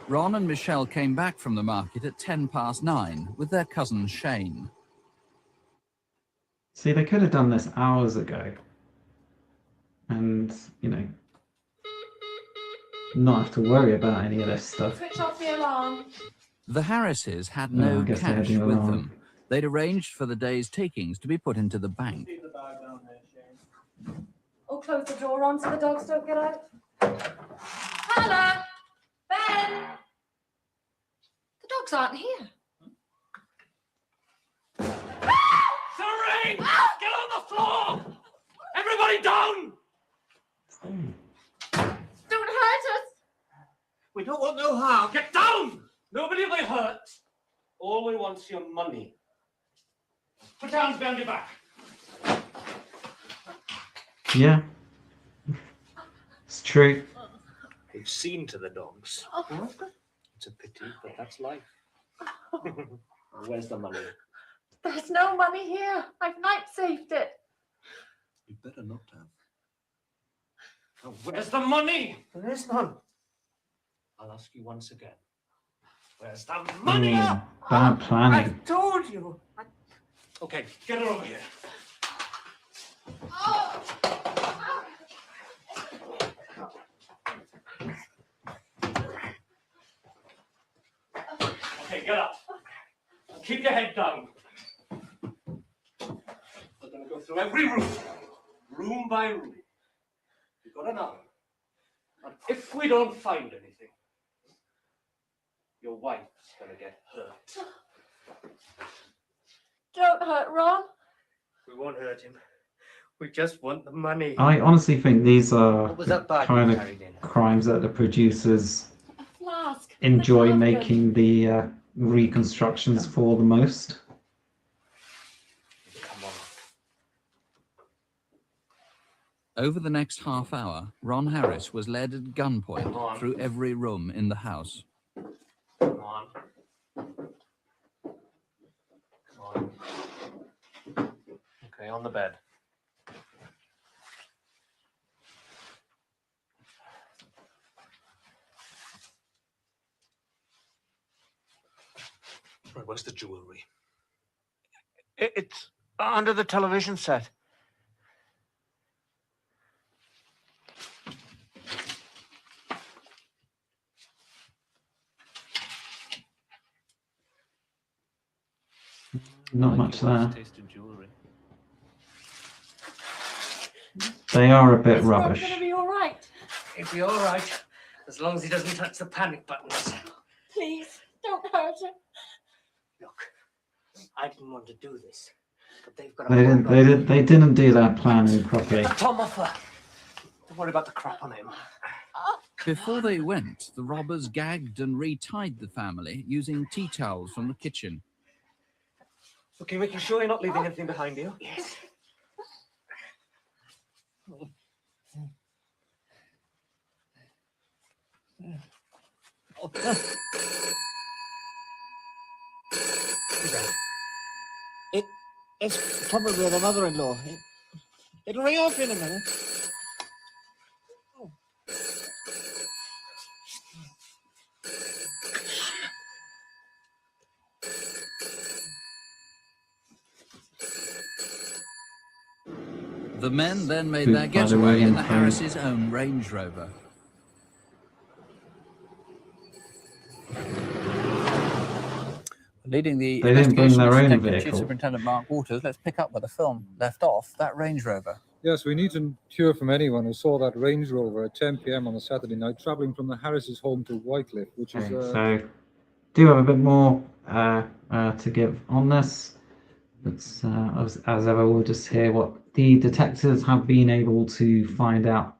Ron and Michelle came back from the market at 9:10 with their cousin Shane. See, they could have done this hours ago. And, you know, not have to worry about any of this stuff. Switch off the alarm. The Harrises had I no guess they had cash the with alarm. them. They'd arranged for the day's takings to be put into the bank. Or close the door on so the dogs don't get out. Hannah! Ben! The dogs aren't here. Sorry! Get on the floor! Everybody down! Don't hurt us! We don't want no harm. Get down! Nobody will be hurt. All we want's your money. Put your hands behind your back. Yeah. It's true. They've seen to the dogs. It's a pity, but that's life. Where's the money? There's no money here. I've night saved it. You better not have. Now, where's the money? There's none. I'll ask you once again. Where's the money? Bad planning. I told you. Okay, get her over here. Okay, get up. Keep your head down. We're going to go through every room, room by room. You've got an hour. And if we don't find anything, your wife's going to get hurt. Don't hurt Ron. We won't hurt him. We just want the money. I honestly think these are What was that bag kind you of carried in? crimes that the producers Flask. enjoy making the reconstructions for the most. Come on. Over the next half hour, Ron Harris was led at gunpoint through every room in the house. Come on. Come on. Okay, on the bed. Right, where's the jewellery? It's under the television set. Not much there. They are a bit rubbish. It's going to be all right. It'll be all right, as long as he doesn't touch the panic buttons. Please, don't hurt him. Look, I didn't want to do this, but they've got. They didn't do their planning properly. Get the Tom off her. Don't worry about the crap on him. Before they went, the robbers gagged and retied the family using tea towels from the kitchen. Okay, making sure you're not leaving anything behind you. Yes. It's probably the mother-in-law. It'll ring off in a minute. The men then made their getaway in the Harris's own Range Rover. Leading the They didn't bring their own Chief vehicle. Superintendent Mark Waters, let's pick up where the film left off, that Range Rover. Yes, we need to hear from anyone who saw that Range Rover at 10 p.m. on a Saturday night travelling from the Harris's home to Wycliffe, which is... So, do have a bit more to give on this. But as ever, we'll just hear what the detectives have been able to find out.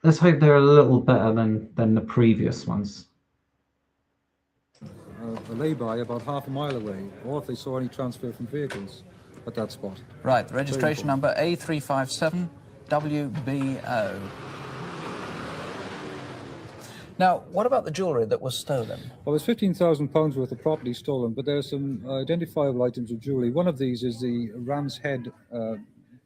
Let's hope they're a little better than the previous ones. a lay-by about half a mile away, or if they saw any transfer from vehicles at that spot. Right, the registration number A357WBO. Now, what about the jewellery that was stolen? Well, there's £15,000 worth of property stolen, but there are some identifiable items of jewellery. One of these is the ram's head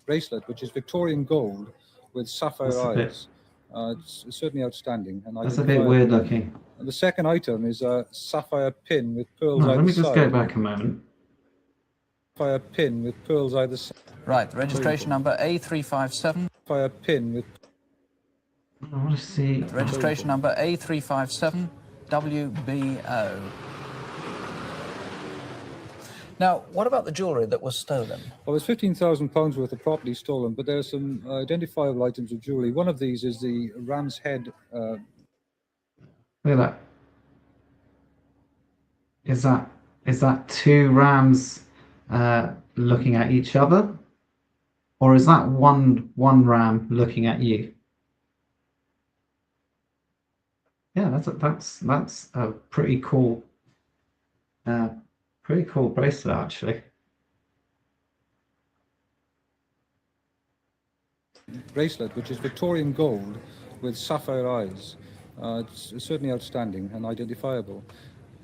bracelet, which is Victorian gold with sapphire eyes. It's certainly outstanding. And that's a bit weird looking. And the second item is a sapphire pin with pearls No, either let me just side. go back a moment. Sapphire pin with pearls either side. Right, registration number A357. Sapphire pin with... I want to see... Registration number A357 WBO. Now, what about the jewellery that was stolen? Well, there's £15,000 worth of property stolen, but there are some identifiable items of jewellery. One of these is the ram's head... Look at that. Is that two rams looking at each other, or is that one ram looking at you? Yeah, that's a pretty cool bracelet actually. Bracelet, which is Victorian gold with sapphire eyes. It's certainly outstanding and identifiable.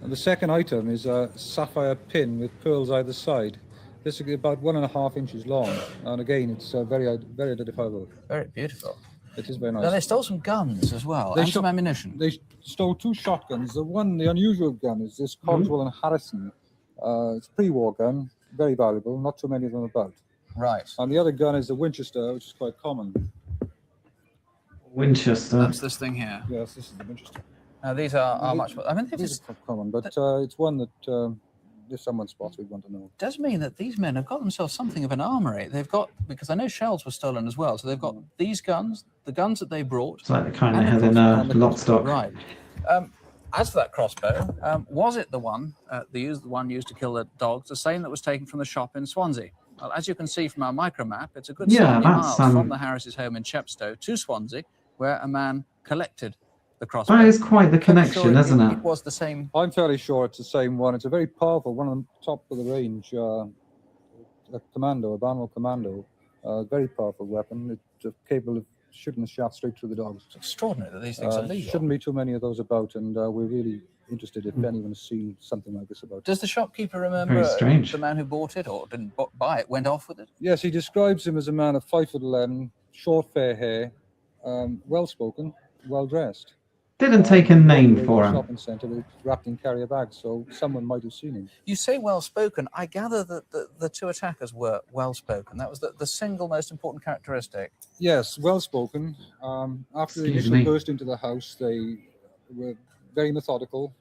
And the second item is a sapphire pin with pearls either side. This is about 1.5 inches long, and again, it's very identifiable. Very beautiful. It is very nice. Now, they stole some guns as well, and some ammunition. They stole 2 shotguns. The unusual gun is this Cogswell and Harrison. It's a pre-war gun, very valuable, not too many of them about. Right. And the other gun is the Winchester, which is quite common. Winchester. That's this thing here. Yes, this is the Winchester. Now, these are much... I mean, these are quite common, but it's one that if someone spots, we want to know. Does mean that these men have got themselves something of an armory. They've got, because I know shells were stolen as well, so they've got these guns, the guns that they brought. It's like the kind they had in lock stock. Right. As for that crossbow, was it the one, the one used to kill the dogs, the same that was taken from the shop in Swansea? Well, as you can see from our micro map, it's a good 70 miles from the Harris's home in Chepstow to Swansea, where a man collected the crossbow. That is quite the connection, isn't it? It was the same. I'm fairly sure it's the same one. It's a very powerful one on the top of the range. A commando, a Barnwell commando, very powerful weapon. It's capable of shooting the shaft straight through the dogs. It's extraordinary that these things are legal. Shouldn't be too many of those about, and we're really interested if anyone has seen something like this about. Does the shopkeeper remember the man who bought it, or didn't buy it, went off with it? Yes, he describes him as a man of 5'11", short fair hair, well-spoken, well-dressed. Didn't take a name for him. Shopping centre with wrapped in carrier bags, so someone might have seen him. You say well-spoken. I gather that the 2 attackers were well-spoken. That was the single most important characteristic. Yes, well-spoken. After the initial burst into the house, they were very methodical,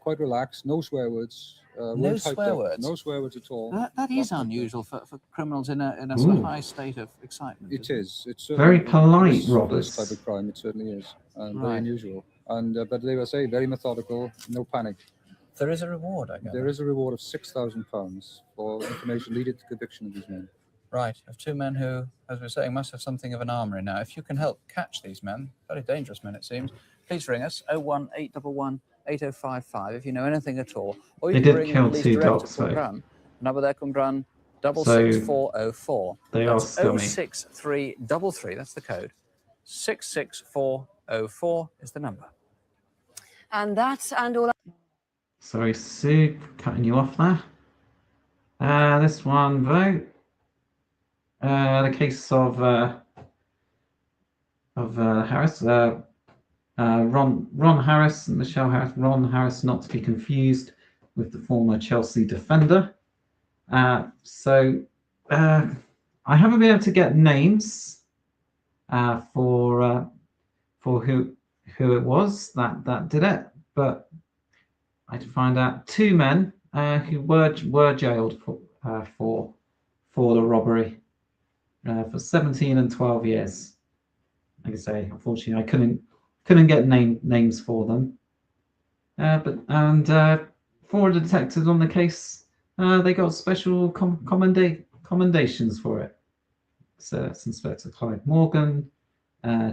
quite relaxed, no swear words. No swear words? No swear words at all. That is unusual for criminals in a sort of high state of excitement. It is. It's very polite, robbers. This type of crime, it certainly is. Very unusual. And but they were very methodical, no panic. There is a reward, I guess. There is a reward of £6,000 for information leading to conviction of these men. Right, of 2 men who, as we were saying, must have something of an armoury. Now, if you can help catch these men, very dangerous men it seems, please ring us, 01811 8055 if you know anything at all. Or you can ring kill the police 2 direct dogs, at Cwmbran. Number there, Cwmbran, 66404. They that's are scummy. 06333, that's the code. 66404 is the number. And that and all... Sorry, Sue, cutting you off there. This one, vote. The case of Harris, Ron Harris, Michelle Harris, Ron Harris, not to be confused with the former Chelsea defender. So I haven't been able to get names for who it was that did it, but I did find out 2 men who were jailed for the robbery for 17 and 12 years. Like I say, unfortunately, I couldn't get names for them. But 4 detectives on the case, they got special commendations for it. So that's Inspector Clyde Morgan,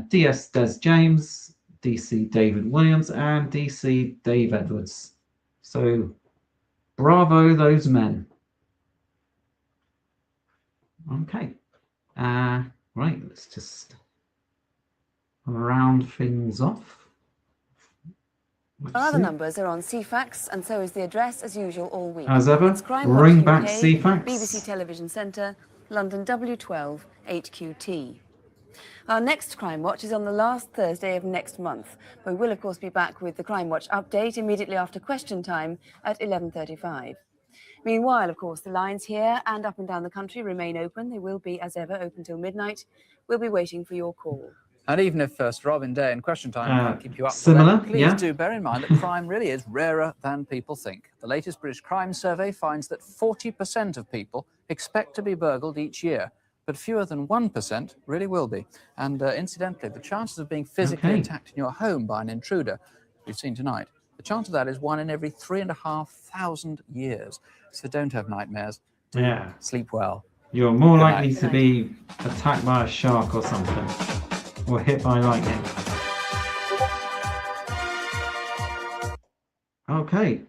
DS Des James, DC David Williams, and DC Dave Edwards. So bravo those men. Okay. Right, let's just round things off. Our other numbers are on CFAX, and so is the address as usual all week. As ever, It's Crimewatch bring back UK, CFAX. BBC Television Centre, London W12 8QT. Our next Crime Watch is on the last Thursday of next month. We will, of course, be back with the Crime Watch update immediately after question time at 11:35. Meanwhile, of course, the lines here and up and down the country remain open. They will be, as ever, open till midnight. We'll be waiting for your call. And even if Robin Day and Question Time can't keep you up similar, for that, please do bear in mind that crime really is rarer than people think. The latest British Crime Survey finds that 40% of people expect to be burgled each year, but fewer than 1% really will be. And incidentally, the chances of being physically attacked in your home by an intruder, we've seen tonight, the chance of that is 1 in every 3,500 years. So don't have nightmares. Yeah. Sleep well. You're more Good likely night. to be attacked by a shark or something, or hit by lightning. Okay,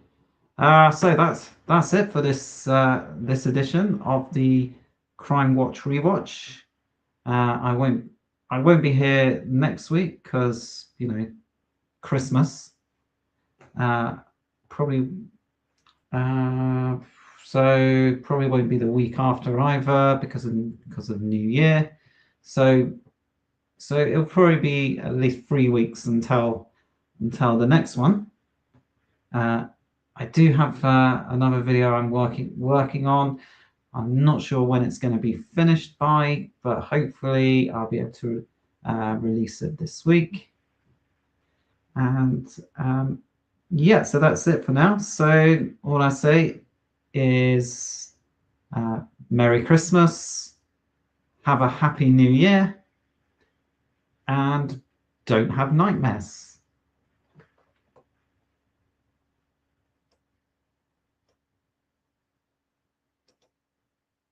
so that's it for this this edition of the Crime Watch rewatch. I won't be here next week because Christmas. Probably. So probably won't be the week after either because of New Year. So it'll probably be at least 3 weeks until the next one. I do have another video I'm working on. I'm not sure when it's going to be finished by, but hopefully I'll be able to release it this week. And yeah, so that's it for now. So all I say is Merry Christmas, have a happy New Year, and don't have nightmares.